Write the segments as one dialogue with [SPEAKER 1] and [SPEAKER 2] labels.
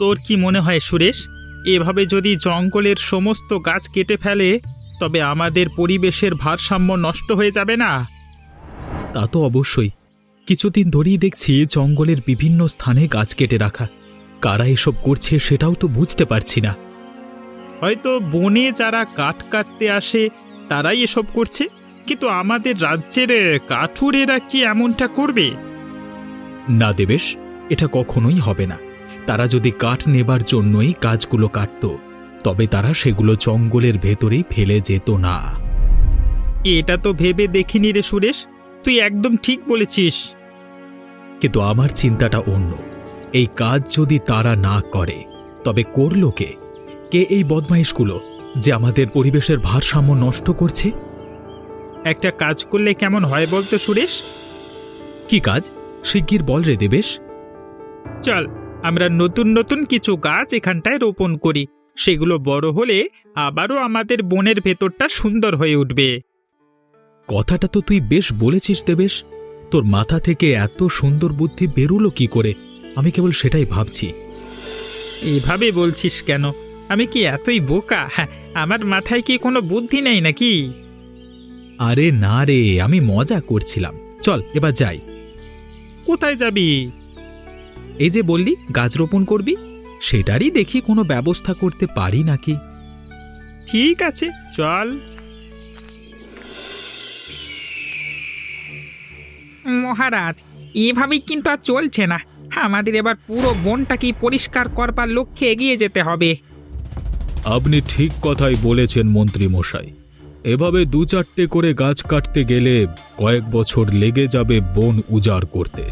[SPEAKER 1] তোর কি মনে হয় সুরেশ, এভাবে যদি জঙ্গলের সমস্ত গাছ কেটে ফেলে তবে আমাদের পরিবেশের ভারসাম্য নষ্ট হয়ে যাবে না?
[SPEAKER 2] তা তো অবশ্যই। কিছুদিন ধরেই দেখছি জঙ্গলের বিভিন্ন স্থানে গাছ কেটে রাখা। কারা এসব করছে সেটাও তো বুঝতে পারছি না।
[SPEAKER 1] হয়তো বনে যারা কাঠ কাটতে আসে তারাই এসব করছে, কিন্তু আমাদের রাজ্যের কাঠুরেরা কি এমনটা করবে?
[SPEAKER 2] না দেবেশ, এটা কখনোই হবে না। তারা যদি কাঠ নেবার জন্যই গাছগুলো কাটত, তবে তারা সেগুলো জঙ্গলের ভেতরেই ফেলে যেত না।
[SPEAKER 1] এটা তো ভেবে দেখিনি রে সুরেশ, তুই একদম ঠিক বলেছিস।
[SPEAKER 2] কিন্তু আমার চিন্তাটা অন্য। এই কাজ যদি তারা না করে তবে করল কে? কে এই বদমাইশগুলো যে আমাদের পরিবেশের ভারসাম্য নষ্ট করছে?
[SPEAKER 1] একটা কাজ করলে কেমন হয় বলতো সুরেশ?
[SPEAKER 2] কি কাজ? শিগগির বল রে দেবেশ।
[SPEAKER 1] চল, আমরা নতুন নতুন কিছু গাছ এখানটায় রোপণ করি। সেগুলো বড় হলে আবারও আমাদের বনের ভেতরটা সুন্দর হয়ে উঠবে।
[SPEAKER 2] কথাটা তো তুই বেশ বলেছিস দেবেশ। তোর মাথা থেকে এত সুন্দর বুদ্ধি বেরুলো কি করে? আমি কেবল সেটাই ভাবছি।
[SPEAKER 1] এভাবে বলছিস কেন? আমি কি এতই বোকা? হ্যাঁ, আমার মাথায় কি কোনো বুদ্ধি নেই নাকি?
[SPEAKER 2] আরে না রে, আমি মজা করছিলাম। চল এবার যাই।
[SPEAKER 1] কোথায় যাবি?
[SPEAKER 2] এই যে বললি গাছ রোপণ করবি, সেটারই দেখি কোনো ব্যবস্থা করতে পারি নাকি।
[SPEAKER 1] ঠিক আছে, চল। মহারাজ, এভাবেই কিন্তু আর চলছে না। আমাদের এবার পুরো বনটাকে পরিষ্কার করবার লক্ষ্যে এগিয়ে যেতে হবে।
[SPEAKER 2] আপনি ঠিক কথাই বলেছেন মন্ত্রী মশাই। এভাবে দু চারটে করে গাছ কাটতে গেলে কয়েক বছর লেগে যাবে বন উজাড় করতে।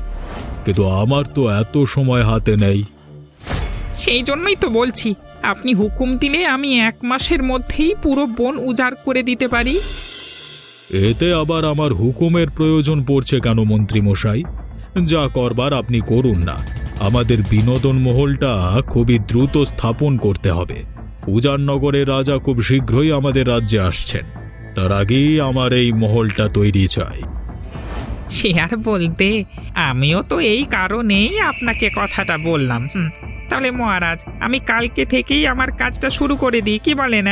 [SPEAKER 2] কিন্তু আমার তো এত সময় হাতে নেই।
[SPEAKER 1] সেই জন্যই তো বলছি, আপনি হুকুম দিলে আমি 1 মাসের মধ্যেই পুরো বন উজাড় করে দিতে পারি।
[SPEAKER 2] এতে আবার আমার হুকুমের প্রয়োজন পড়ছে কেন মন্ত্রী মশাই? যা করবার আপনি করুন না। আমাদের বিনোদন মহলটা খুবই দ্রুত স্থাপন করতে হবে। উজাড়নগরের রাজা খুব শীঘ্রই আমাদের রাজ্যে আসছেন। তার আগেই আমার এই মহলটা তৈরি চাই।
[SPEAKER 1] সে আর বলতে, আমিও তো এই কারণেই আপনাকে কথাটা বললাম। তাহলে মহারাজ, আমি কালকে থেকেই আমার কাজটা শুরু করে দিই, কি বলেন?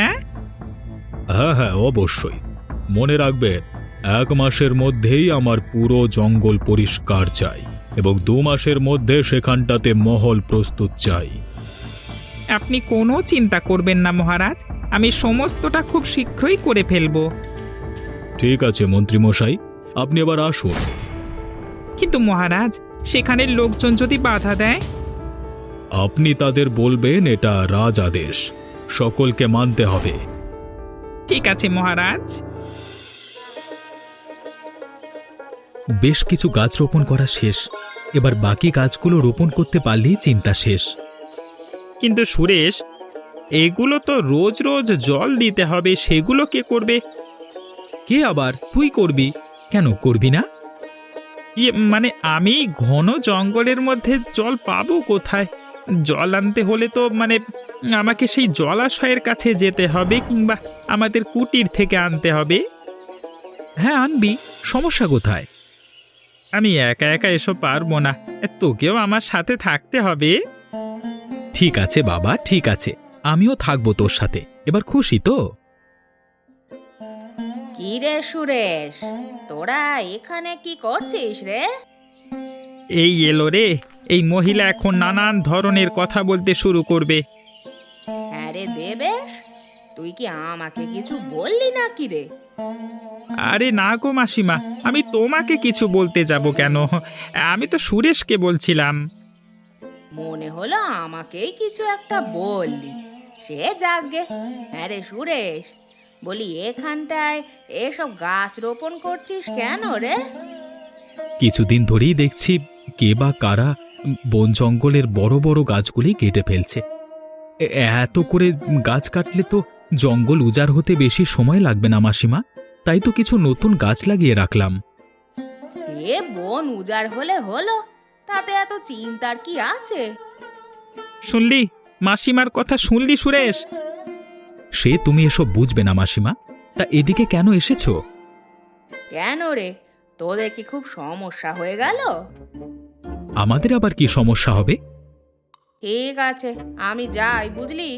[SPEAKER 2] হ্যাঁ হ্যাঁ, অবশ্যই। মনে রাখবেন, 1 মাসের মধ্যেই আমার পুরো জঙ্গল পরিষ্কার চাই এবং 2 মাসের মধ্যে সেখানটাতে মহল প্রস্তুত চাই।
[SPEAKER 1] আপনি কোনো চিন্তা করবেন না মহারাজ, আমি সমস্তটা খুব শীঘ্রই করে ফেলব।
[SPEAKER 2] ঠিক আছে মন্ত্রী মশাই, আপনি এবার আসুন।
[SPEAKER 1] কিন্তু মহারাজ, সেখানের লোকজন যদি বাধা দেয়?
[SPEAKER 2] আপনি তাদের বলবেন এটা রাজ আদেশ, সকলকে মানতে হবে।
[SPEAKER 1] ঠিক আছে মহারাজ।
[SPEAKER 2] বেশ কিছু গাছ রোপণ করা শেষ। এবার বাকি গাছগুলো রোপণ করতে পারলেই চিন্তা শেষ।
[SPEAKER 1] কিন্তু সুরেশ, এগুলো তো রোজ রোজ জল দিতে হবে, সেগুলো কে করবে?
[SPEAKER 2] কে আবার? তুই করবি। কেন করবি না?
[SPEAKER 1] মানে আমি ঘন জঙ্গলের মধ্যে জল পাবো কোথায়? জল আনতে হলে তো আমাকে সেই জলাশয়ের কাছে যেতে হবে, কিংবা আমাদের কুটির থেকে আনতে হবে।
[SPEAKER 2] হ্যাঁ আনবি, সমস্যা কোথায়?
[SPEAKER 1] আমি একা একা এসব পারবো না, তোকেও আমার সাথে থাকতে হবে।
[SPEAKER 2] ঠিক আছে বাবা, ঠিক আছে, আমিও থাকবো তোর সাথে। এবার খুশি তো?
[SPEAKER 3] কি রে সুরেশ, তোরা এখানে কি করছিস রে?
[SPEAKER 1] এই এলো রে, এই মহিলা এখন নানান ধরনের কথা বলতে শুরু করবে।
[SPEAKER 3] হ্যাঁ রে দেবেশ, তুই কি আমাকে কিছু বললি নাকি রে?
[SPEAKER 1] আরে না গো মাসিমা, আমি তোমাকে কিছু বলতে যাব কেন? আমি তো সুরেশকে বলছিলাম।
[SPEAKER 3] মনে হলো আমাকেই কিছু একটা বললি। সে যাকগে। হ্যাঁ রে সুরেশ, বলি এখানটায় এসব গাছ রোপণ করছিস কেন রে?
[SPEAKER 2] কিছুদিন ধরেই দেখছি কে বা কারা বন জঙ্গলের বড় বড় গাছগুলি কেটে ফেলছে। এত করে গাছ কাটলে তো জঙ্গল উজাড় হতে বেশি সময় লাগবে না মাসিমা। তাই তো কিছু নতুন গাছ লাগিয়ে রাখলাম।
[SPEAKER 3] এ বন উজাড় হলে হলো, তাতে এত চিন্তার কি আছে?
[SPEAKER 1] শুনলি মাসিমার কথা? শুনলি সুরেশ?
[SPEAKER 2] সে তুমি এসব বুঝবে না মাসিমা। তা এদিকে কেন এসেছো?
[SPEAKER 3] কেন রে, তোদের কি খুব সমস্যা হয়ে গেল?
[SPEAKER 2] আমাদের আবার কি সমস্যা হবে?
[SPEAKER 3] ঠিক আছে, আমি যাই, বুঝলি?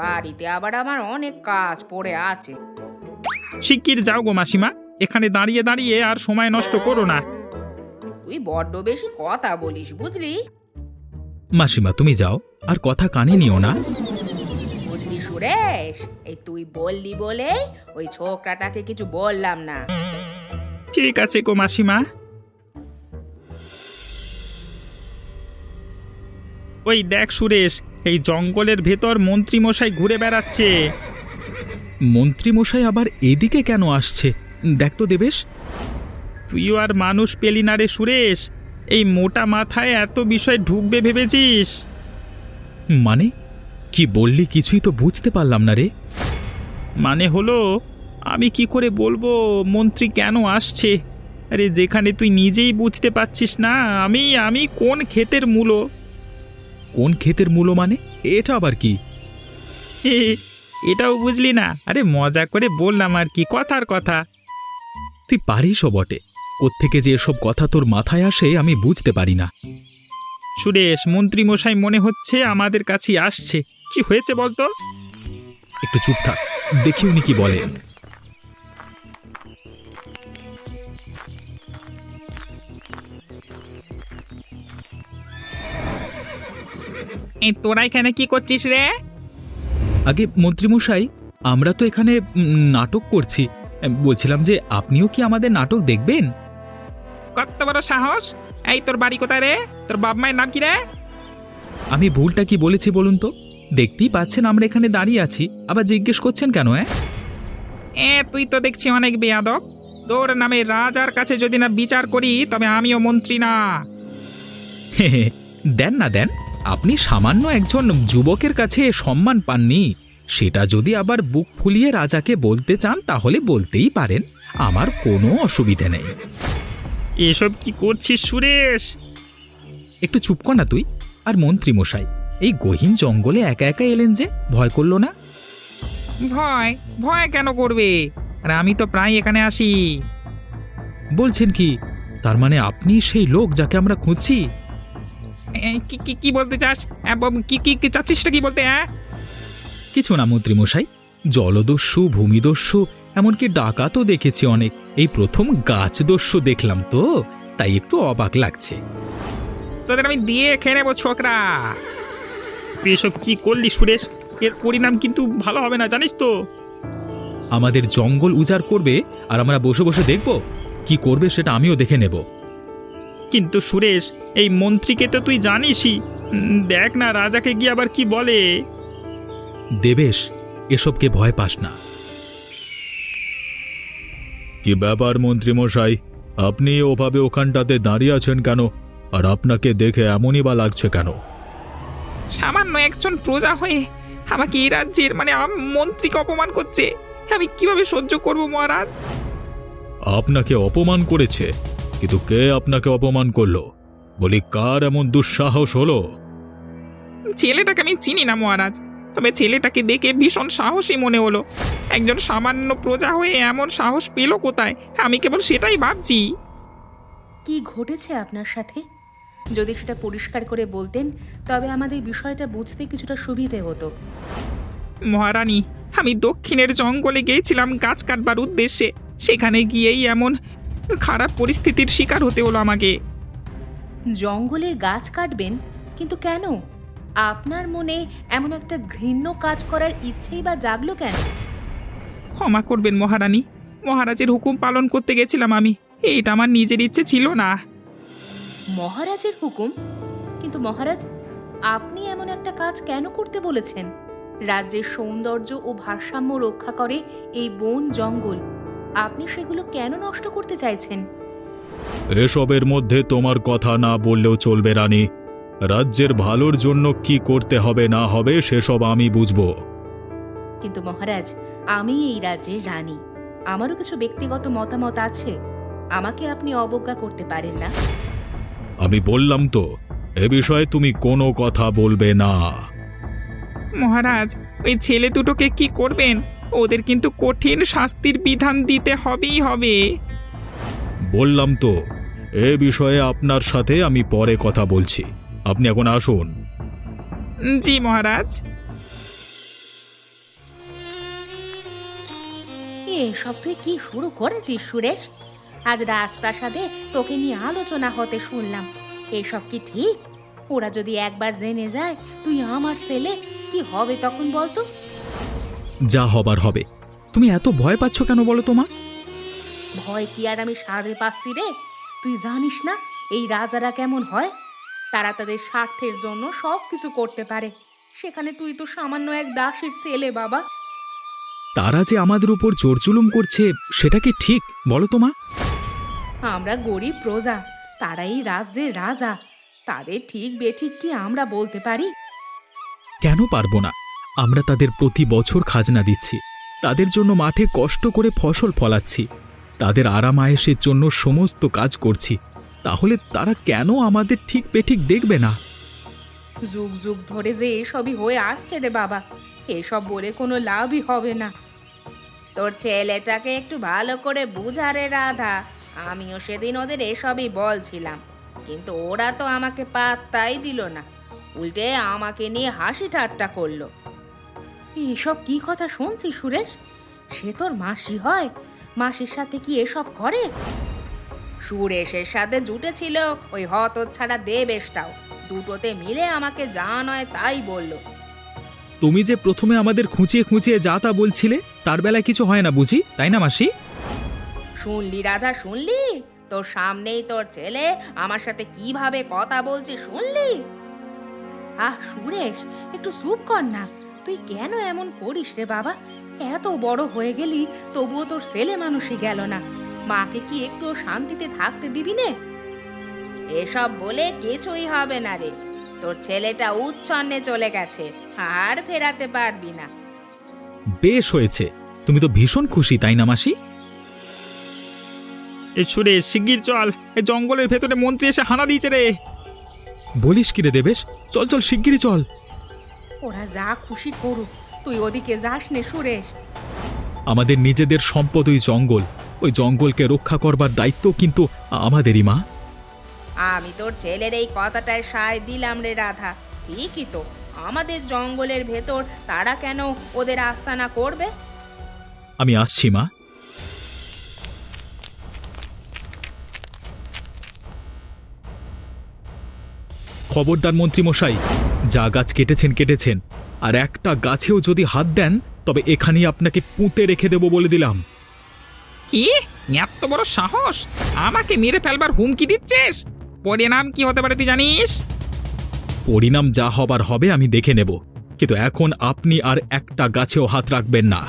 [SPEAKER 3] বাড়িতে আবার আমার অনেক কাজ পড়ে আছে।
[SPEAKER 1] শিগগির যাও গো মাসিমা, এখানে দাঁড়িয়ে দাঁড়িয়ে আর সময় নষ্ট করো না।
[SPEAKER 3] তুই বড্ড বেশি কথা বলিস, বুঝলি?
[SPEAKER 2] মাসিমা তুমি যাও, আর কথা কানে নিও না।
[SPEAKER 3] বুঝলি সুরেশ, এই তুই বললি বলে ওই ছোকরাটাকে কিছু বললাম না।
[SPEAKER 1] ঠিক আছে গো মাসিমা। ওই দেখ সুরেশ, এই জঙ্গলের ভেতর মন্ত্রী মশাই ঘুরে বেড়াচ্ছে।
[SPEAKER 2] মন্ত্রী মশাই আবার এদিকে কেন আসছে? দেখ তো দেবেশ।
[SPEAKER 1] তুইও আর মানুষ পেলি না রে সুরেশ, এই মোটা মাথায় এত বিষয় ঢুকবে ভেবেছিস?
[SPEAKER 2] মানে কি বললি কিছুই তো বুঝতে পারলাম না রে।
[SPEAKER 1] মানে হলো, আমি কি করে বলবো মন্ত্রী কেন আসছে? আরে যেখানে তুই নিজেই বুঝতে পারছিস না আমি আমি কোন ক্ষেতের মূলো।
[SPEAKER 2] কোন ক্ষেতের মূলো মানে? এটা আবার কি?
[SPEAKER 1] এটাও বুঝলি না? আরে মজা করে বললাম আর কি, কথার কথা।
[SPEAKER 2] তুই পারিসও বটে, কোত্থেকে যে এসব কথা তোর মাথায় আসে আমি বুঝতে পারি না।
[SPEAKER 1] সুরেশ, মন্ত্রী মশাই মনে হচ্ছে আমাদের কাছে আসছে। কি হয়েছে বলতো?
[SPEAKER 2] একটু চুপ থাক, দেখি উনি কি বলেন।
[SPEAKER 1] এই তোরা এখানে কি করছিস রে?
[SPEAKER 2] আগে মন্ত্রীমশাই, আমরা তো এখানে নাটক করছি। বলছিলাম যে আপনিও কি আমাদের নাটক দেখবেন?
[SPEAKER 1] কত বড় সাহস! এই তোর বাড়ি কোথায় রে? তোর বাপ মায়ের নাম কি রে?
[SPEAKER 2] আমি ভুলটা কি বলেছি বলুন তো? দেখতেই পাচ্ছেন আমরা এখানে দাঁড়িয়ে আছি, আবার জিজ্ঞেস করছেন কেন?
[SPEAKER 1] তুই তো দেখছি অনেক বেয়াদব। তোর নামে রাজার কাছে যদি না বিচার করি তবে আমিও মন্ত্রী না।
[SPEAKER 2] দেন না দেন, আপনি সামান্য একজন যুবকের কাছে সম্মান পাননি, সেটা যদি আবার বুক ফুলিয়ে রাজাকে বলতে চান তাহলে বলতেই পারেন, আমার কোনো অসুবিধে নেই।
[SPEAKER 1] এসব কি করছিস সুরেশ?
[SPEAKER 2] একটু চুপ কর না তুই। আর মন্ত্রী মশাই, এই গহীন জঙ্গলে একা একা এলেন যে, ভয় করলো না?
[SPEAKER 1] ভয় ভয় কেন করবে? আর আমি তো প্রায় এখানে আসি।
[SPEAKER 2] বলছেন কি? তার মানে আপনি সেই লোক যাকে আমরা খুঁজছি?
[SPEAKER 1] কি কি কি বলতে চাস? কি কি কি চাচ্ছিসটা কি বলতে?
[SPEAKER 2] কিছু না মন্ত্রী মশাই, জলদস্যু, ভূমিদস্যু, এমনকি ডাকাতও দেখেছি অনেক, এই প্রথম গাছদস্যু দেখলাম তো, তাই একটু অবাক লাগছে।
[SPEAKER 1] তোদের আমি দিয়ে খেয়ে নেবো ছোকরা। তুই এসব কি করলি সুরেশ? এর পরিণাম কিন্তু ভালো হবে না, জানিস তো?
[SPEAKER 2] আমাদের জঙ্গল উজাড় করবে আর আমরা বসে বসে দেখব? কি করবে সেটা আমিও দেখে নেব।
[SPEAKER 1] কিন্তু সুরেশ, এই মন্ত্রীকে তো তুই জানিসই। দেখ না রাজাকে গিয়ে আবার কি বলে।
[SPEAKER 2] দেবেশ, এসবকে ভয় পাস না। কি ব্যাপার মন্ত্রী মশাই, আপনি ওভাবে ওখানটাতে দাঁড়িয়ে আছেন কেন? আর আপনাকে দেখে এমনই বা লাগছে কেন?
[SPEAKER 1] সামান্য একজন প্রজা হয়ে আমাকে এই রাজ্যের মন্ত্রীকে অপমান করছে, আমি কিভাবে সহ্য করব মহারাজ?
[SPEAKER 2] আপনাকে অপমান করেছে? কিন্তু কে আপনাকে অপমান করলো? বলি, কার এমন দুঃসাহস হলো?
[SPEAKER 1] ছেলেটাকে আমি চিনি না মহারাজ, তবে ছেলেটাকে দেখে ভীষণ সাহসী মনে হলো। একজন সামান্য প্রজা হয়ে এমন সাহস পেল কোথায়? আমি কেবল সেটাই ভাবছি।
[SPEAKER 3] কি ঘটেছে আপনার সাথে? যদি সেটা পরিষ্কার করে বলতেন তবে আমাদের বিষয়টা বুঝতে কিছুটা সুবিধে হতো।
[SPEAKER 1] মহারানী, আমি দক্ষিণের জঙ্গলে গিয়েছিলাম গাছ কাটবার উদ্দেশ্যে। সেখানে গিয়েই এমন খারাপ পরিস্থিতির শিকার হতে হলো আমাকে।
[SPEAKER 3] জঙ্গলের গাছ কাটবেন? কিন্তু কেন? আপনার মনে এমন একটা ঘৃণ্য কাজ করার ইচ্ছেই বা জাগলো কেন?
[SPEAKER 1] ক্ষমা করবেন মহারানী, মহারাজের হুকুম পালন করতে গেছিলাম আমি। এইটা আমার নিজের ইচ্ছে ছিল না।
[SPEAKER 3] মহারাজের হুকুম? কিন্তু মহারাজ, আপনি এমন একটা কাজ কেন করতে বলেছেন? রাজ্যের সৌন্দর্য ও ভারসাম্য রক্ষা করে এই বন জঙ্গল, আপনি সেগুলো কেন নষ্ট করতে চাইছেন?
[SPEAKER 2] এসবের মধ্যে তোমার কথা না বললেও চলবে রানী। রাজ্যের ভালোর জন্য কি করতে হবে না হবে সেসব আমি বুঝবো।
[SPEAKER 3] কিন্তু মহারাজ, আমি এই রাজ্যের রানী, আমারও কিছু ব্যক্তিগত মতামত আছে, আমাকে আপনি অবজ্ঞা করতে পারেন না।
[SPEAKER 2] আমি বললাম তো, এ বিষয়ে তুমি কোনো কথা বলবে না।
[SPEAKER 1] মহারাজ, ওই ছেলে দুটোকে কি করবেন? ওদের কিন্তু কঠিন শাস্তির বিধান দিতে হবেই হবে।
[SPEAKER 2] বললাম তো, এ বিষয়ে আপনার সাথে আমি পরে কথা বলছি, আপনি এখন আসুন।
[SPEAKER 1] জি মহারাজ।
[SPEAKER 3] এসব তুই কি শুরু করেছিস সুরেশ? আজ রাজপ্রাসাদে তোকে নিয়ে আলোচনা হতে শুনলাম। এসব কি ঠিক? ওরা যদি একবার জেনে যায় তুই আমার ছেলে, কি হবে তখন বলতো?
[SPEAKER 2] যা হবার হবে। তুমি এত ভয় পাচ্ছ কেন বলো তো মা?
[SPEAKER 3] ভয় কি আর আমি সাধে পাচ্ছি রে? তুই জানিস না এই রাজারা কেমন হয়? তারা তাদের স্বার্থের জন্য সব কিছু করতে পারে। সেখানে তুই তো সামান্য এক দাসের ছেলে বাবা।
[SPEAKER 2] তারা যে আমাদের উপর জোরজুলুম করছে সেটা কি ঠিক বলো তো মা?
[SPEAKER 3] আমরা গরিব প্রজা, তারা এই রাজ্যের রাজা। তাদের ঠিক বেঠিক কি আমরা বলতে পারি?
[SPEAKER 2] কেন পারবো না? আমরা তাদের প্রতি বছর খাজনা দিচ্ছি, তাদের জন্য মাঠে কষ্ট করে ফসল ফলাচ্ছি, তাদের আরাম আয়েশের জন্য সমস্ত কাজ করছি। তাহলে তারা কেন আমাদের ঠিক বেঠিক দেখবে না?
[SPEAKER 3] যুগ যুগ ধরে যে এসবই হয়ে আসছে রে বাবা, এসব বলে কোনো লাভই হবে না। তোর ছেলেটাকে একটু ভালো করে বুঝা রে রাধা। আমিও সেদিন ওদের এসবই বলছিলাম, কিন্তু ওরা তো আমাকে পাত্তাই দিল না, উল্টে আমাকে নিয়ে হাসি ঠাট্টা করলো। এসব কি কথা শুনছি সুরেশ? সে তোর মাসি হয়, মাসির সাথে কি এসব করে? সুরেশের সাথে জুটেছিল ওই হতচ্ছাড়া দেবেশটাও, দুটোতে মিলে আমাকে যা নয় তাই বলল।
[SPEAKER 2] তুমি যে প্রথমে আমাদের খুঁচিয়ে খুঁচিয়ে যা তা বলছিলে, তার বেলায় কিছু হয় না বুঝি, তাই না মাসি?
[SPEAKER 3] শুনলি রাধা, শুনলি? তোর সামনেই তোর ছেলে আমার সাথে কিভাবে কথা বলছে শুনলি? আহ সুরেশ, একটু চুপ কর না। তুই কেন এমন করিস রে বাবা? এত বড় হয়ে গেলি, তবুও তোর ছেলে মানুষই গেল না। মাকে কি একটু শান্তিতে থাকতে দিবি নে? এসব বলে কিছুই হবে না রে। তোর ছেলেটা উচ্ছন্নে চলে গেছে, আর ফেরাতে পারবি না।
[SPEAKER 2] বেশ হয়েছে, তুমি তো ভীষণ খুশি তাই না মাসি?
[SPEAKER 1] এই সুরেশ, শিগগির চল, এই জঙ্গলের ভেতরে মন্ত্রী এসে হানা দিয়েছে রে।
[SPEAKER 2] বলিস কি রে দেবেশ? চল চল শিগগিরই চল।
[SPEAKER 3] ওরা যা খুশি করুক, তুই ওদিকে যাস নে সুরেশ।
[SPEAKER 2] আমাদের নিজেদের সম্পদ ওই জঙ্গল, ওই জঙ্গলকে রক্ষা করবার দায়িত্ব কিন্তু আমাদেরই মা।
[SPEAKER 3] আমি তোর ছেলের এই কথাটায় সায় দিলাম রে রাধা। ঠিকই তো, আমাদের জঙ্গলের ভেতর তারা কেন ওদের আস্তানা করবে?
[SPEAKER 2] আমি আসছি মা। খবরদার মন্ত্রী মশাই, যা গাছ কেটেছেন কেটেছেন, আর একটা গাছেও যদি হাত দেন তবে এখানেই আপনাকে পুঁতে রেখে দেব বলে দিলাম।
[SPEAKER 1] কি এত বড় সাহস? আমাকে মেরে ফেলবার হুমকি দিচ্ছিস? পরিণাম কি হতে পারে তুই জানিস?
[SPEAKER 2] পরিণাম যা হবার হবে আমি দেখে নেব, কিন্তু এখন আপনি আর একটা গাছেও হাত রাখবেন না।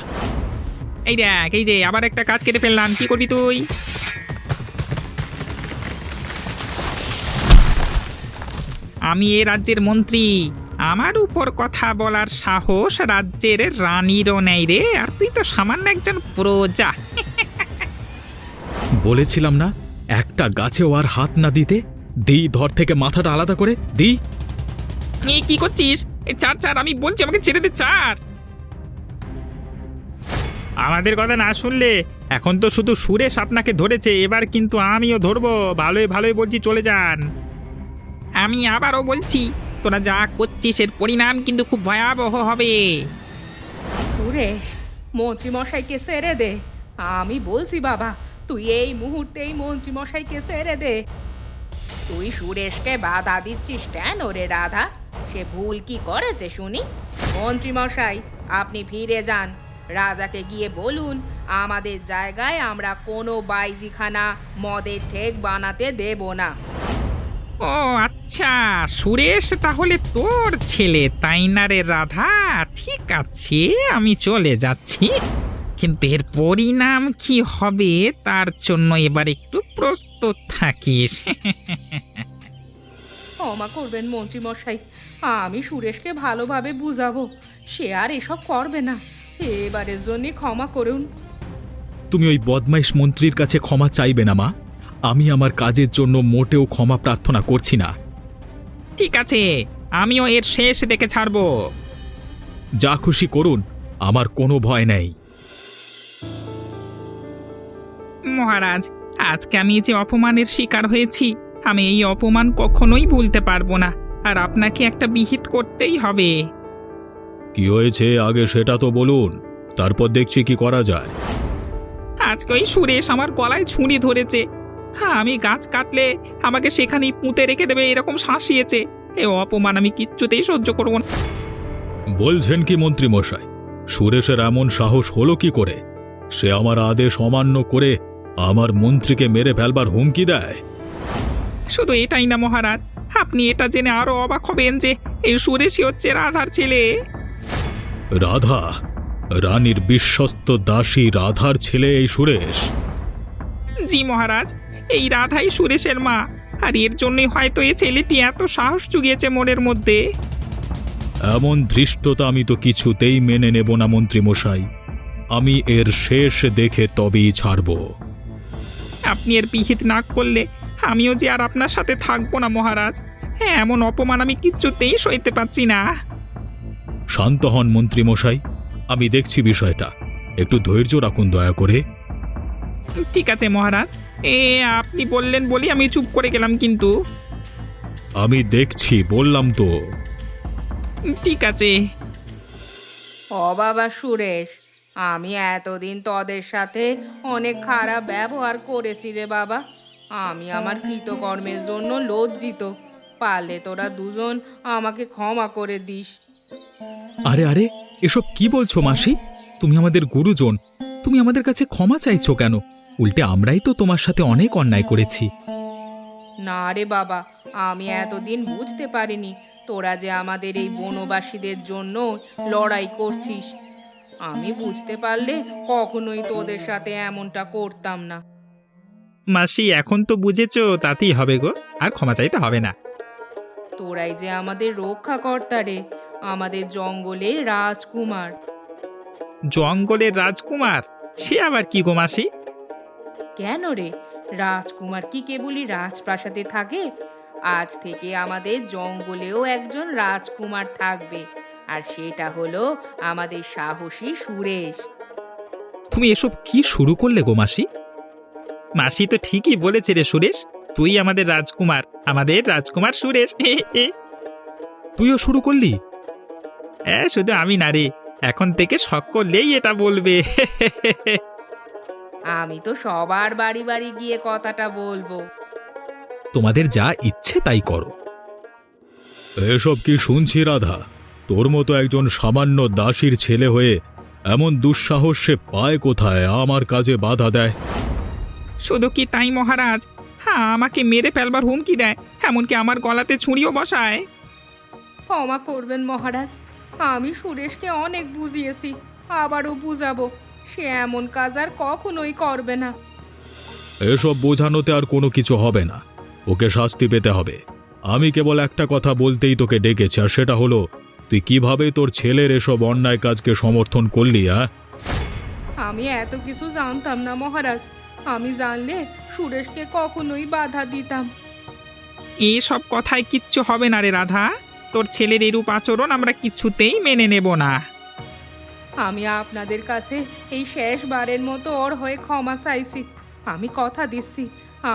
[SPEAKER 1] এই দেখ, এই যে আবার একটা কাজ কেটে ফেললাম, কি করবি তুই? আমি এ রাজ্যের মন্ত্রী, আমার উপর কথা বলার সাহস রাজ্যের রানীরও নেই রে, আর তুই তো সামান্য একজন প্রজা।
[SPEAKER 2] বলেছিলাম না একটা গাছেও আর হাত না দিতে। দিই ধর থেকে মাথাটা আলাদা করে দিই।
[SPEAKER 1] এই কি করছিস? এই ছাড় ছাড়, আমি বলছি, আমাকে ছেড়ে দে, ছাড়। আমাদের কথা না শুনলে এখন তো শুধু সুরেশ আপনাকে ধরেছে, এবার কিন্তু আমিও ধরবো। ভালোই ভালোই বলছি, চলে যান। আমি আবারও বলছি, তোরা যা করছিস এর পরিণাম কিন্তু খুব ভয়াবহ হবে।
[SPEAKER 3] সুরেশ, মন্ত্রী মশাইকে ছেড়ে দে। আমি বলছি বাবা, তুই এই মুহূর্তেই মন্ত্রী মশাইকে ছেড়ে দে। তুই সুরেশকে বাধা দিচ্ছিস কেন রে রাধা? সে ভুল কি করেছে শুনি? মন্ত্রী মশাই, আপনি ফিরে যান। রাজাকে গিয়ে বলুন আমাদের জায়গায় আমরা কোনো বাইজিখানা, মদের ঠেক বানাতে দেব না।
[SPEAKER 1] ও আচ্ছা, সুরেশ তাহলে তোর ছেলে, তাই না রে রাধা? ঠিক আছে, আমি চলে যাচ্ছি, কিন্তু এর পরিণাম কি হবে তার জন্য এবার একটু প্রস্তুত থাকিস।
[SPEAKER 3] ক্ষমা করবেন মন্ত্রী মশাই, আমি সুরেশকে ভালোভাবে বুঝাবো, সে আর এসব করবে না। এবারের জন্য ক্ষমা করুন।
[SPEAKER 2] তুমি ওই বদমাইশ মন্ত্রীর কাছে ক্ষমা চাইবে না মা। আমি আমার কাজের জন্য মোটেও ক্ষমা প্রার্থনা করছি না।
[SPEAKER 1] ঠিক আছে, আমিও এর শেষ দেখে ছাড়বো।
[SPEAKER 2] যা খুশি করুন, আমার কোনো ভয় নেই।
[SPEAKER 1] মহারাজ, আজকে আমি যে অপমানের শিকার হয়েছি, আমি এই অপমান কখনোই ভুলতে পারবো না। আর আপনাকে একটা বিহিত করতেই হবে।
[SPEAKER 2] কি হয়েছে আগে সেটা তো বলুন, তারপর দেখছি কি করা যায়।
[SPEAKER 1] আজকে ওই সুরেশ আমার গলায় ছুরি ধরেছে। হ্যাঁ, আমি গাছ কাটলে আমাকে সেখানেই পুঁতে রেখে দেবে এরকম শাসিয়েছে। এ অপমান আমি কিচ্ছুতেই সহ্য করব না।
[SPEAKER 2] বলছেন কি মন্ত্রী মশাই, সুরেশের এমন সাহস হলো কি করে? সে আমার আদেশ অমান্য করে আমার মন্ত্রীকে মেরে ফেলবার হুমকি দেয়।
[SPEAKER 1] শুধু এটাই না মহারাজ, আপনি এটা জেনে আরো অবাক হবেন যে এই সুরেশই হচ্ছে রাধার ছেলে।
[SPEAKER 2] রাধা? রানীর বিশ্বস্ত দাসী রাধার ছেলে এই সুরেশ?
[SPEAKER 1] জি মহারাজ, এই রাধাই সুরেশের মা। আর এর জন্যই হয়তো এই ছেলেটি এত সাহস জুগিয়েছে মনের মধ্যে।
[SPEAKER 2] এমন ধৃষ্টতা আমি তো কিছুতেই মেনে নেব না মন্ত্রী মশাই। আমি এর শেষ দেখে তবেই ছাড়ব।
[SPEAKER 1] আপনি এর বিহিত না করলে আমিও যে আর আপনার সাথে থাকবো না মহারাজ। হ্যাঁ, এমন অপমান আমি কিচ্ছুতেই সইতে পারছি না।
[SPEAKER 2] শান্ত হন মন্ত্রী মশাই, আমি দেখছি বিষয়টা। একটু ধৈর্য রাখুন দয়া করে।
[SPEAKER 1] ঠিক আছে মহারাজ, আপনি বললেন বলি আমি চুপ করে গেলাম, কিন্তু
[SPEAKER 2] আমি দেখছি বললাম তো।
[SPEAKER 1] ঠিক আছে।
[SPEAKER 3] ও বাবা সুরেশ, আমি এতদিন তোদের সাথে অনেক খারাপ ব্যবহার করেছি রে বাবা। আমি আমার কৃতকর্মের জন্য লজ্জিত। পারলে তোরা দুজন আমাকে ক্ষমা করে দিস।
[SPEAKER 1] আরে আরে, এসব কি বলছো মাসি? তুমি আমাদের গুরুজন, তুমি আমাদের কাছে ক্ষমা চাইছো কেন? উল্টে আমরাই তো তোমার সাথে অনেক অন্যায় করেছি।
[SPEAKER 3] না রে বাবা, আমি এতদিন বুঝতে পারিনি তোরা যে আমাদের এই বনবাসীদের জন্য লড়াই করছিস। আমি বুঝতে পারলে কখনোই তোদের সাথে এমনটা করতাম না।
[SPEAKER 1] মাসি, এখন তো বুঝেছো, তাতেই হবে গো, আর ক্ষমা চাইতে হবে না।
[SPEAKER 3] তোরাই যে আমাদের রক্ষাকর্তা রে, আমাদের জঙ্গলের রাজকুমার।
[SPEAKER 1] জঙ্গলের রাজকুমার? সে আবার কি গো মাসি?
[SPEAKER 3] কেন রে, রাজকুমার কি কেবলই রাজপ্রাসাদে থাকে? আজ থেকে আমাদের জঙ্গলেও একজন রাজকুমার থাকবে, আর সেটা হলো আমাদের সাহসী সুরেশ।
[SPEAKER 1] তুমি এসব কি শুরু করলে গো মাসি? মাসি তো ঠিকই বলেছে রে সুরেশ, তুই আমাদের রাজকুমার, আমাদের রাজকুমার সুরেশ। তুইও শুরু করলি? শুধু আমি না রে, এখন থেকে সকলেই এটা বলবে।
[SPEAKER 3] আমি তো সবার বাড়ি বাড়ি গিয়ে কথাটা বলবো।
[SPEAKER 1] তোমাদের যা ইচ্ছে তাই করো।
[SPEAKER 2] এসব কি শুনছি রাধা? তোর মতো একজন সামান্য দাসীর ছেলে হয়ে এমন দুঃসাহস সে পায় কোথায় আমার কাজে বাধা দেয়?
[SPEAKER 1] শুধু কি তাই মহারাজ, হ্যাঁ, আমাকে মেরে ফেলবার হুমকি দেয়, এমনকি আমার গলাতে ছুরিও বসায়।
[SPEAKER 3] ক্ষমা করবেন মহারাজ, আমি সুরেশকে অনেক বুঝিয়েছি, আবারও বুঝাবো। সে এমন কাজ আর কখনোই করবে না।
[SPEAKER 2] এসব বোঝানোতে আর কোনো কিছু হবে না, ওকে শাস্তি পেতে হবে। আমি কেবল একটা কথা বলতেই তোকে ডেকেছি, আর সেটা হলো, তুই কিভাবে তোর ছেলের এসব অন্যায় কাজকে সমর্থন করলি?
[SPEAKER 3] আমি এত কিছু জানতাম না মহারাজ। আমি জানলে সুরেশকে কখনোই বাধা দিতাম।
[SPEAKER 1] এসব কথায় কিচ্ছু হবে না রে রাধা, তোর ছেলের এরূপ আচরণ আমরা কিছুতেই মেনে নেব না।
[SPEAKER 3] আমি আপনাদের কাছে এই শেষবারের মতো ওর হয়ে ক্ষমা চাইছি। আমি কথা দিচ্ছি,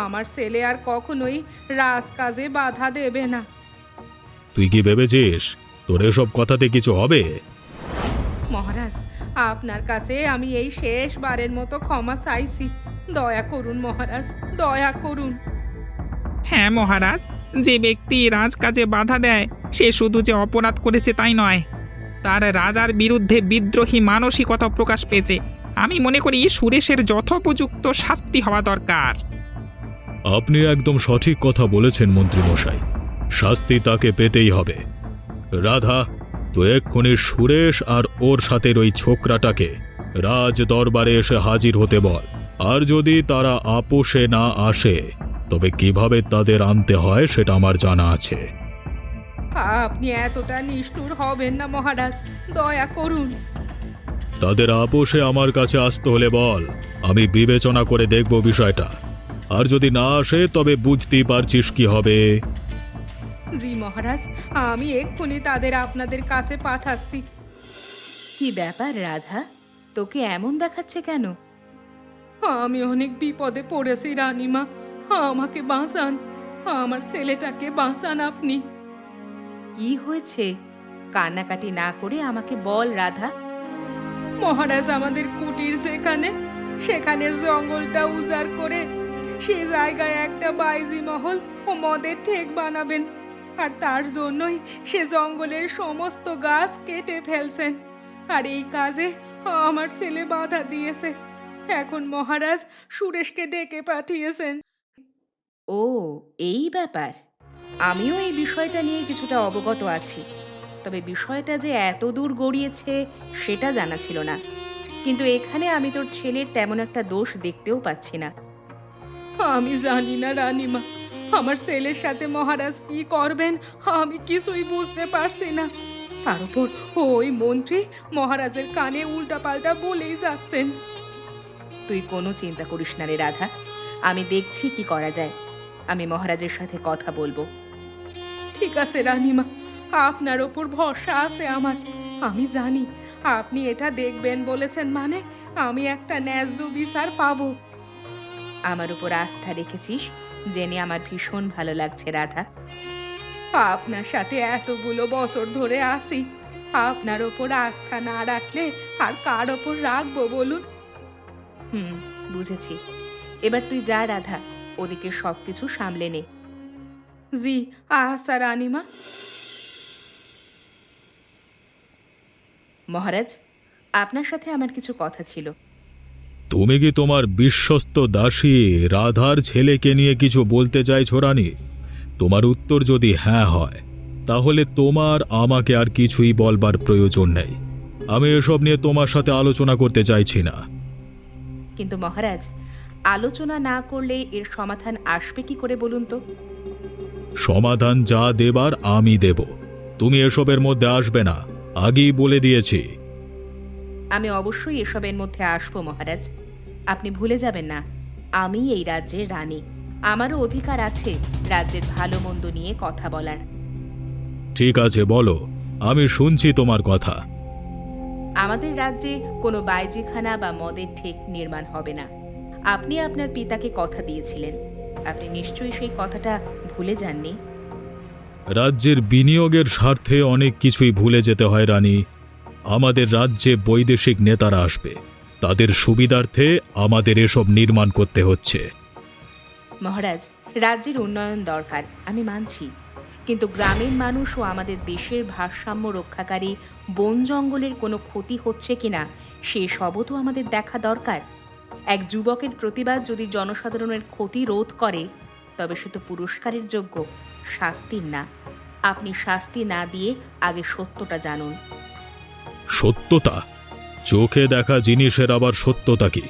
[SPEAKER 3] আমার ছেলে আর কখনোই রাজকাজে বাধা দেবে না।
[SPEAKER 2] তুই কি ভেবেছিস তোর এসব কথাতে কিছু হবে?
[SPEAKER 3] মহারাজ, আপনার কাছে আমি এই শেষবারের মতো ক্ষমা চাইছি। দয়া করুন মহারাজ, দয়া করুন।
[SPEAKER 1] হ্যাঁ মহারাজ, যে ব্যক্তি রাজকাজে বাধা দেয় সে শুধু যে অপরাধ করেছে তাই নয়, তার রাজার বিরুদ্ধে বিদ্রোহী মানসিকতা প্রকাশ পেয়েছে। আমি মনে করি সুরেশের যথোপযুক্ত শাস্তি হওয়া দরকার।
[SPEAKER 2] আপনি একদম সঠিক কথা বলেছেন মন্ত্রী মশাই, শাস্তি তাকে পেতেই হবে। রাধা, তো এক্ষুনি সুরেশ আর ওর সাথে ওই ছোকরাটাকে রাজ দরবারে এসে হাজির হতে বল। আর যদি তারা আপোষে না আসে, তবে কিভাবে তাদের আনতে হয় সেটা আমার জানা আছে।
[SPEAKER 3] আপনি এতটা নিষ্ঠুর হবেন না মহারাজ, দয়া করুন।
[SPEAKER 2] তাদের আপোষে আমার কাছে আসতে হলে বল, আমি বিবেচনা করে দেখব বিষয়টা। আর যদি না আসে তবে বুঝতেই পারছিস কি হবে।
[SPEAKER 3] জি মহারাজ, আমি এক্ষুনি তাদের আপনাদের কাছে পাঠাচ্ছি। কি ব্যাপার রাধা, তোকে এমন দেখাচ্ছে কেন? আমি অনেক বিপদে পড়েছি রানীমা, আমাকে বাঁচান, আমার ছেলেটাকে বাঁচান আপনি। কি হয়েছে? কান্নাকাটি না করে আমাকে বল রাধা। মহারাজ আমাদের কুটির সেখানের জঙ্গলটা উজাড় করে সে জায়গায় একটা বাইজি মহল ও মদের ঠেক বানাবেন, আর তার জন্যই সে জঙ্গলের সমস্ত গাছ কেটে ফেলছেন। আর এই কাজে আমার ছেলে বাধা দিয়েছে। এখন মহারাজ সুরেশকে ডেকে পাঠিয়েছেন। ও, এই ব্যাপার। আমিও এই বিষয়টা নিয়ে কিছুটা অবগত আছি, তবে বিষয়টা যে এত দূর গড়িয়েছে সেটা জানা ছিল না। কিন্তু এখানে আমি তোর ছেলের তেমন একটা দোষ দেখতেও পাচ্ছি না। আমি জানি না রানীমা, আমার ছেলের সাথে মহারাজ কি করবেন আমি কিছুই বুঝতে পারছি না। তার উপর ওই মন্ত্রী মহারাজের কানে উল্টাপাল্টা বলেই যাচ্ছেন। তুই কোনো চিন্তা করিস না রে রাধা, আমি দেখছি কি করা যায়। আমি মহারাজের সাথে কথা বলবো। ঠিক আছে রানীমা, আপনার ওপর ভরসা আছে আমার। আমি জানি আপনি এটা দেখবেন বলেছেন মানে আমি একটা ন্যায্য বিচার পাবো। আমার উপর আস্থা রেখেছিস জেনে আমার ভীষণ ভালো লাগছে রাধা। আপনার সাথে এতগুলো বছর ধরে আসি, আপনার ওপর আস্থা না রাখলে আর কার ওপর রাখবো বলুন? বুঝেছি। এবার তুই যা রাধা, ওদিকে সবকিছু সামলে নে। জি আচ্ছা রানীমা। মহারাজ, আপনার সাথে আমার কিছু কথা ছিল।
[SPEAKER 2] তুমি কি তোমার বিশ্বস্ত দাসী রাধার ছেলেকে নিয়ে কিছু বলতে চাইছো রানী? তোমার উত্তর যদি হ্যাঁ হয়, তাহলে তোমার আমাকে আর কিছুই বলবার প্রয়োজন নেই। আমি এসব নিয়ে তোমার সাথে আলোচনা করতে চাইছি না।
[SPEAKER 3] কিন্তু মহারাজ, আলোচনা না করলে এর সমাধান আসবে কি করে বলুন তো?
[SPEAKER 2] সমাধান যা দেবার আমি দেব, তুমি এসবের মধ্যে আসবে না, আগেই বলে দিয়েছি।
[SPEAKER 3] আমি অবশ্যই এসবের মধ্যে আসবো মহারাজ। আপনি ভুলে যাবেন না, আমি এই রাজ্যের রানী। আমারও অধিকার আছে রাজ্যের ভালো মন্দ নিয়ে কথা বলার।
[SPEAKER 2] ঠিক আছে, বলো, আমি শুনছি তোমার কথা।
[SPEAKER 3] আমাদের রাজ্যে কোনো বাইজিখানা বা মদের ঠেক নির্মাণ হবে না। আপনি আপনার পিতাকে কথা দিয়েছিলেন, আপনি নিশ্চয়ই সেই কথাটা ভুলে যাননি।
[SPEAKER 2] রাজ্যের বিনিয়োগের স্বার্থে অনেক কিছুই ভুলে যেতে হয় রানী। আমাদের রাজ্যে বৈদেশিক নেতারা আসবে, তাদের সুবিধার্থে আমাদের এসব নির্মাণ করতে হচ্ছে।
[SPEAKER 3] মহারাজ, রাজ্যের উন্নয়ন দরকার, আমি মানছি। কিন্তু গ্রামের মানুষ ও আমাদের দেশের ভারসাম্য রক্ষাকারী বন জঙ্গলের কোনো ক্ষতি হচ্ছে কিনা সেসবও তো আমাদের দেখা দরকার। এক যুবকের প্রতিবাদ যদি জনসাধারণের ক্ষতি রোধ করে, তবে সে তো পুরস্কারের যোগ্য, শাস্তির না। আপনি শাস্তি না দিয়ে আগে সত্যটা জানুন।
[SPEAKER 2] সত্যতা? চোখে দেখা জিনিসের আবার সত্যতা কি?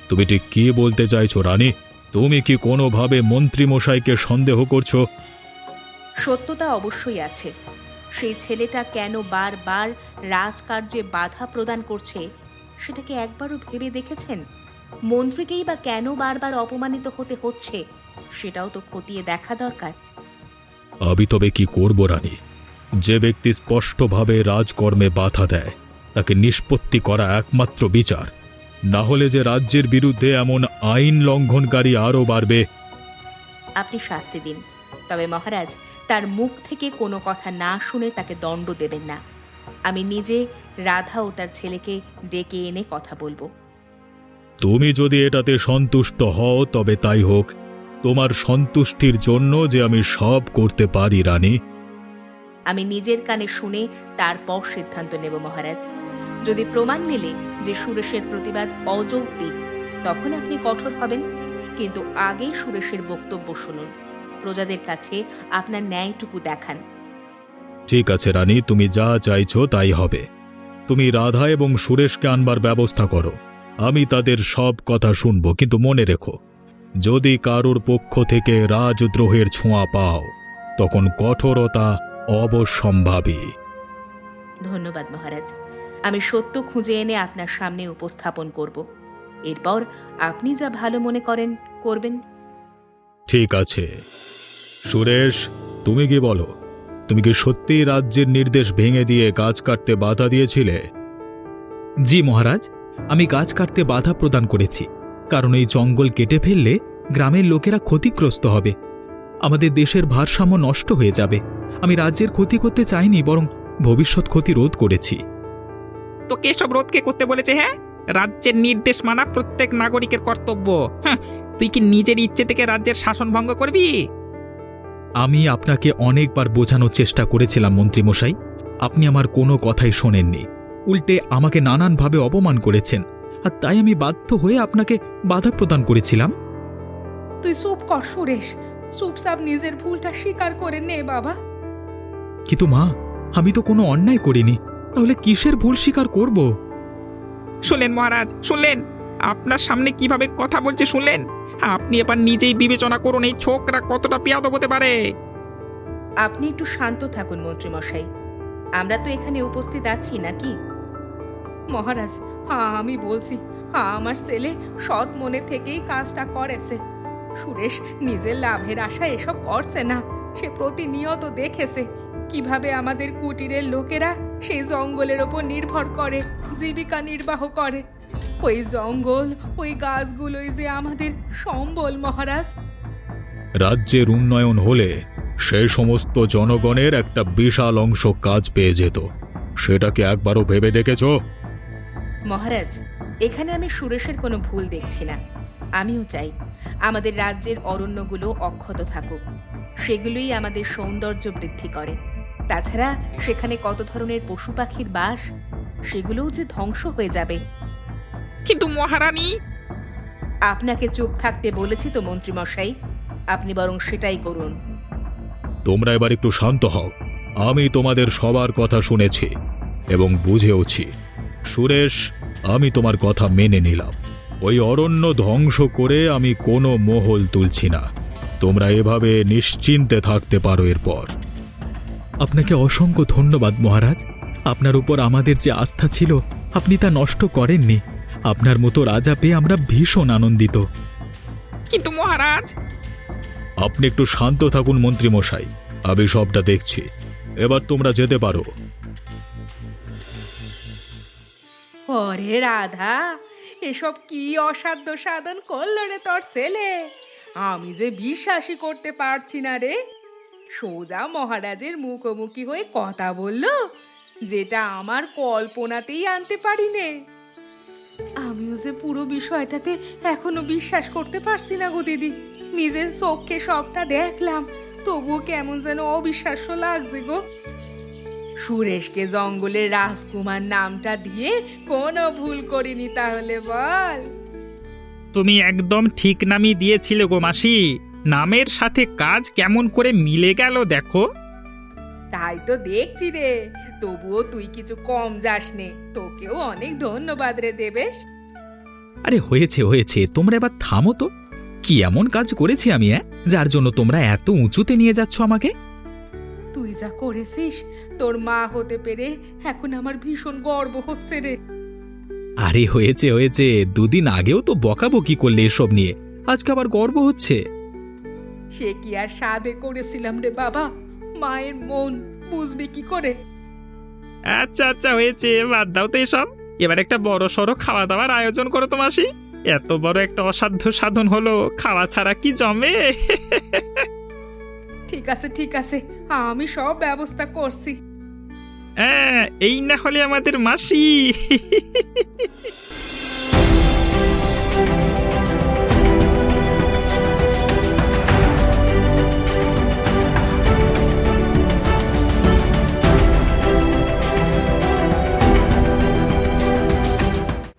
[SPEAKER 2] তুমি ঠিক কি বলতে চাইছো রানী? তুমি কি কোনোভাবে মন্ত্রীমশাইকে সন্দেহ করছো?
[SPEAKER 3] সত্যতা অবশ্যই আছে। সেই ছেলেটা কেন বারবার রাজকার্যে বাধা প্রদান করছে সেটা কি একবারও ভেবে দেখেছেন? মন্ত্রীকেই বা কেন বারবার অপমানিত হতে হচ্ছে সেটাও তো খতিয়ে দেখা দরকার।
[SPEAKER 2] আমি তবে কি করব রানী? যে ব্যক্তি স্পষ্টভাবে রাজকর্মে বাধা দেয় তাকে নিষ্পত্তি করা একমাত্র বিচার। না হলে যে রাজ্যের বিরুদ্ধে এমন আইন লঙ্ঘনকারী আরও বাড়বে।
[SPEAKER 3] আপনি শাস্তি দিন, তবে মহারাজ তার মুখ থেকে কোনো কথা না শুনে তাকে দণ্ড দেবেন না। আমি নিজে রাধা ও তার ছেলেকে ডেকে এনে কথা বলবো।
[SPEAKER 2] তুমি যদি এটাতে সন্তুষ্ট হও তবে তাই হোক। তোমার সন্তুষ্টির জন্য যে আমি সব করতে পারি রানী।
[SPEAKER 3] আমি নিজের কানে শুনে তারপর সিদ্ধান্ত নেব মহারাজ। যদি প্রমাণ মেলে যে সুরেশের প্রতিবাদ অযৌক্তিক, তখন আপনি কঠোর হবেন। কিন্তু আগে সুরেশের বক্তব্য শুনুন, প্রজাদের কাছে আপনার ন্যায়টুকু দেখান।
[SPEAKER 2] ঠিক আছে রানী, তুমি যা চাইছো তাই হবে। তুমি রাধা এবং সুরেশকে আনবার ব্যবস্থা করো, আমি তাদের সব কথা শুনব। কিন্তু মনে রেখো, যদি কারোর পক্ষ থেকে রাজদ্রোহের ছোঁয়া পাও তখন কঠোরতা অবশ্যম্ভাবী।
[SPEAKER 3] ধন্যবাদ মহারাজ, আমি সত্য খুঁজে এনে আপনার সামনে উপস্থাপন করব। এরপর আপনি যা ভালো মনে করেন করবেন।
[SPEAKER 2] ঠিক আছে সুরেশ, তুমি কি বলো? তুমি কি সত্যিই রাজ্যের নির্দেশ ভেঙে দিয়ে গাছ কাটতে বাধা দিয়েছিলে?
[SPEAKER 1] জি মহারাজ, আমি গাছ কাটতে বাধা প্রদান করেছি, কারণ এই জঙ্গল কেটে ফেললে গ্রামের লোকেরা ক্ষতিগ্রস্ত হবে, আমাদের দেশের ভারসাম্য নষ্ট হয়ে যাবে।
[SPEAKER 2] আমি রাজ্যের ক্ষতি করতে চাইনি, বরং ভবিষ্যৎ ক্ষতি রোধ করেছি।
[SPEAKER 1] তো কেসব রোধকে করতে বলেছে? হ্যাঁ, রাজ্যের নির্দেশ মানা প্রত্যেক নাগরিকের কর্তব্য। হ্যাঁ, তুই কি নিজের ইচ্ছে থেকে রাজ্যের শাসন ভঙ্গ করবি?
[SPEAKER 2] আমি আপনাকে অনেকবার বোঝানোর চেষ্টা করেছিলাম মন্ত্রীমশাই, আপনি আমার কোনো কথাই শোনেননি। উল্টে আমাকে নানানভাবে অপমান করেছেন, আর তাই আমি বাধ্য হয়ে আপনাকে বাধা প্রদান করেছিলাম।
[SPEAKER 3] তুই চুপ কর সুরেশ, চুপচাপ নিজের ভুলটা স্বীকার করে নে বাবা।
[SPEAKER 2] কিন্তু মা, আমি তো কোনো অন্যায় করিনি, তাহলে কিসের ভুল স্বীকার করব?
[SPEAKER 1] শুনলেন মহারাজ, শুনলেন আপনার সামনে কিভাবে কথা বলছে? শুনলেন? আপনি এবার নিজেই বিবেচনা করুন এই ছোকরা কতটা পেয়াদব হতে পারে।
[SPEAKER 3] আপনি একটু শান্ত থাকুন মন্ত্রীমশাই, আমরা তো এখানে উপস্থিত আছি নাকি? মহারাজ, আমি বলছি, আমার ছেলে সৎ মনে থেকেই কাজটা করেছে। সুরেশ নিজের লাভের আশায় এসব করছে না। সে প্রতিনিয়ত দেখেছে কিভাবে আমাদের কুটিরের লোকেরা সেই জঙ্গলের ওপর নির্ভর করে জীবিকা নির্বাহ করে। ওই জঙ্গল, ওই গাছগুলোই যে আমাদের সম্বল মহারাজ।
[SPEAKER 2] রাজ্যের উন্নয়ন হলে সে সমস্ত জনগণের একটা বিশাল অংশ কাজ পেয়ে যেত, সেটাকে একবারও ভেবে দেখেছ?
[SPEAKER 3] মহারাজ, এখানে আমি সুরেশের কোনো ভুল দেখছি না। আমিও চাই আমাদের রাজ্যের অরণ্যগুলো অক্ষত থাকুক, সেগুলোই আমাদের সৌন্দর্য বৃদ্ধি করে। তাছাড়া সেখানে কত ধরনের পশু পাখির বাস, সেগুলোও যে ধ্বংস হয়ে যাবে।
[SPEAKER 1] কিন্তু মহারানী,
[SPEAKER 3] আপনাকে চুপ থাকতে বলেছি তো মন্ত্রীমশাই, আপনি বরং সেটাই করুন।
[SPEAKER 2] তোমরা এবার একটু শান্ত হও। আমি তোমাদের সবার কথা শুনেছি এবং বুঝেওছি। সুরেশ, আমি তোমার কথা মেনে নিলাম। ওই অরণ্য ধ্বংস করে আমি কোনো মহল তুলছি না। তোমরা এভাবে নিশ্চিন্তে থাকতে পারো এরপর। আপনাকে অসংখ্য ধন্যবাদ মহারাজ। আপনার উপর আমাদের যে আস্থা ছিল, আপনি তা নষ্ট করেননি। আপনার মতো রাজা পেয়ে আমরা ভীষণ আনন্দিত।
[SPEAKER 1] কিন্তু মহারাজ।
[SPEAKER 2] আপনি একটু শান্ত থাকুন মন্ত্রীমশাই, আমি সবটা দেখছি। এবার তোমরা যেতে পারো।
[SPEAKER 3] ওরে রাধা, এসব কি অসাধ্য সাধন করলো রে তোর ছেলে! আমি যে বিশ্বাসই করতে পারছি না রে। সোজা মহারাজের মুখোমুখি হয়ে কথা বললো, যেটা আমার কল্পনাতেই আনতে পারি নে। আমিও যে পুরো বিষয়টাতে এখনো বিশ্বাস করতে পারছি না গো দিদি। নিজের চোখে সবটা দেখলাম, তবুও কেমন যেন অবিশ্বাস্য লাগছে গো। সুরেশকে জঙ্গলের রাজকুমার নামটা দিয়ে কোনো ভুল করিনি তাহলে বল?
[SPEAKER 1] তুমি একদম ঠিক নামই দিয়েছিলে গো মাসি। নামের সাথে কাজ কেমন করে মিলে গেল দেখো।
[SPEAKER 3] তাই তো দেখছি রে, তবুও তুই কিছু কম যাসনে। তোকেও অনেক ধন্যবাদ রে দেবেশ।
[SPEAKER 2] আরে হয়েছে হয়েছে, তোমরা এবার থামো তো। কি এমন কাজ করেছি আমি, যার জন্য তোমরা এত উঁচুতে নিয়ে যাচ্ছ আমাকে?
[SPEAKER 3] তুই যা করেছিস, তোর মা হতে পেরে এখন আমার ভীষণ গর্ব হচ্ছে রে।
[SPEAKER 2] আরে হয়েছে হয়েছে, দুদিন আগেও তো বকাবকি করলে এসব নিয়ে, আজকে আবার গর্ব হচ্ছে।
[SPEAKER 3] সে কি আর সাধে করেছিলাম রে বাবা, মায়ের মন বুঝবি কি করে?
[SPEAKER 1] আচ্ছা আচ্ছা, হয়েছে, বাদ দাও তো এসব। এবার একটা বড় সড়ো খাওয়া দাওয়ার আয়োজন করো তো মাসি। এত বড় একটা অসাধ্য সাধন হলো, খাওয়া ছাড়া কি জমে?
[SPEAKER 3] ঠিক আছে ঠিক আছে, আমি সব ব্যবস্থা করছি।
[SPEAKER 1] হ্যাঁ, এই না হলে আমাদের মাসি।